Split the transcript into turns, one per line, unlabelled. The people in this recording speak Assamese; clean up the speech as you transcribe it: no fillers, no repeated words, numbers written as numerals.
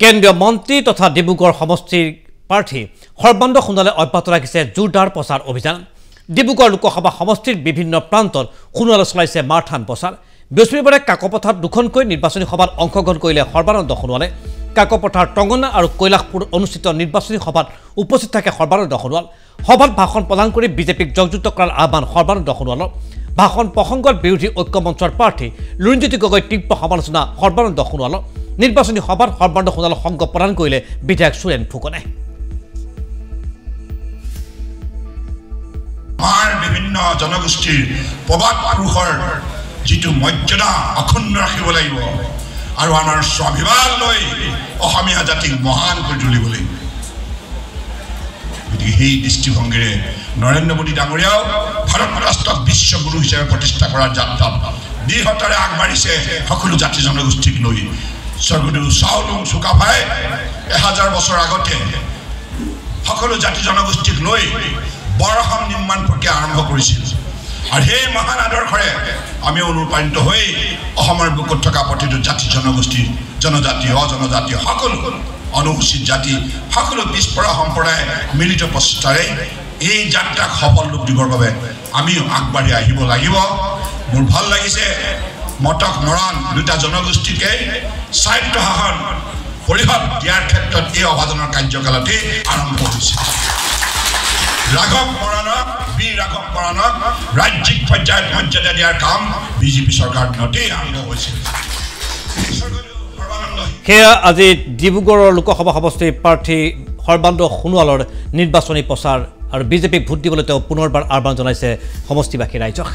কেন্দ্ৰীয় মন্ত্ৰী তথা ডিব্ৰুগড় সমষ্টিৰ প্ৰাৰ্থী সৰ্বানন্দ সোণোৱালে অব্যাহত ৰাখিছে জোৰদাৰ প্ৰচাৰ অভিযান। ডিব্ৰুগড় লোকসভা সমষ্টিৰ বিভিন্ন প্ৰান্তত সোণোৱালে চলাইছে মাৰথান প্ৰচাৰ। বৃহস্পতিবাৰে কাকপথাৰত দুখনকৈ নিৰ্বাচনী সভাত অংশগ্ৰহণ কৰিলে সৰ্বানন্দ সোণোৱালে। কাকপথাৰ টংগনা আৰু কৈলাশপুৰ অনুষ্ঠিত নিৰ্বাচনী সভাত উপস্থিত থাকে সৰ্বানন্দ সোণোৱাল। সভাত ভাষণ প্ৰদান কৰি বিজেপিক জয়যুক্ত কৰাৰ আহ্বান সৰ্বানন্দ সোণোৱালৰ। ভাষণ প্ৰসংগত বিৰোধী ঐক্য মঞ্চৰ প্ৰাৰ্থী লুৰিণজ্যোতি গগৈ তীব্ৰ সমালোচনা সৰ্বানন্দ সোণোৱালৰ। নিৰ্বাচনী সভাত সৰ্বানন্দ সোণোৱালক সংগ প্ৰদান কৰিলে বিধায়ক সুৰেন ফুকনে।
আমাৰ বিভিন্ন জনগোষ্ঠীৰ প্ৰবাদ পুৰুষৰ যিটো মৰ্যাদা অখণ্ড ৰাখিব লাগিব আৰু আমাৰ স্বাভিমান লৈ অসমীয়া জাতিক মহান কৰি তুলিব লাগিব। গতিকে সেই দৃষ্টিভংগীৰে নৰেন্দ্ৰ মোদী ডাঙৰীয়াও ভাৰত ৰাষ্ট্ৰক বিশ্বগুৰু হিচাপে প্ৰতিষ্ঠা কৰাৰ যাত্ৰাত দৃঢ়তাৰে আগবাঢ়িছে সকলো জাতি জনগোষ্ঠীক লৈ। স্বৰ্গদেউ চাওলুং চুকাফাই 1000 বছৰ আগতে সকলো জাতি জনগোষ্ঠীক লৈ বৰসম নিৰ্মাণ প্ৰক্ৰিয়া আৰম্ভ কৰিছিল আৰু সেই মহান আদৰ্শৰে আমি অনুপ্ৰাণিত হৈ অসমৰ বুকুত থকা প্ৰতিটো জাতি জনগোষ্ঠী জনজাতি অজনজাতি সকলো অনুসূচিত জাতি সকলো পিছপৰা সম্প্ৰদায় মিলিত প্ৰচেষ্টাৰে এই যাত্ৰাক সফল ৰূপ দিবৰ বাবে আমিও আগবাঢ়ি আহিব লাগিব। মোৰ ভাল লাগিছে মটক মৰাণ দুটা জনগোষ্ঠীকে স্বায়ত্তশাসন পৰিষদ দিয়াৰ ক্ষেত্ৰত এই অভাজনৰ কাৰ্যকালতে আৰম্ভ হৈছে। ৰাঘৱ মৰাণক বীৰ ৰাঘৱ মৰাণক ৰাজ্যিক পৰ্যায়ত মৰ্যাদা দিয়াৰ কাম বিজেপি চৰকাৰ দিনতেই আৰম্ভ হৈছিল।
সেয়া আজি ডিব্ৰুগড়ৰ লোকসভা সমষ্টিৰ প্ৰাৰ্থী সৰ্বানন্দ সোণোৱালৰ নিৰ্বাচনী প্ৰচাৰ আৰু বিজেপিক ভোট দিবলৈ তেওঁ পুনৰবাৰ আহ্বান জনাইছে সমষ্টিবাসী ৰাইজক।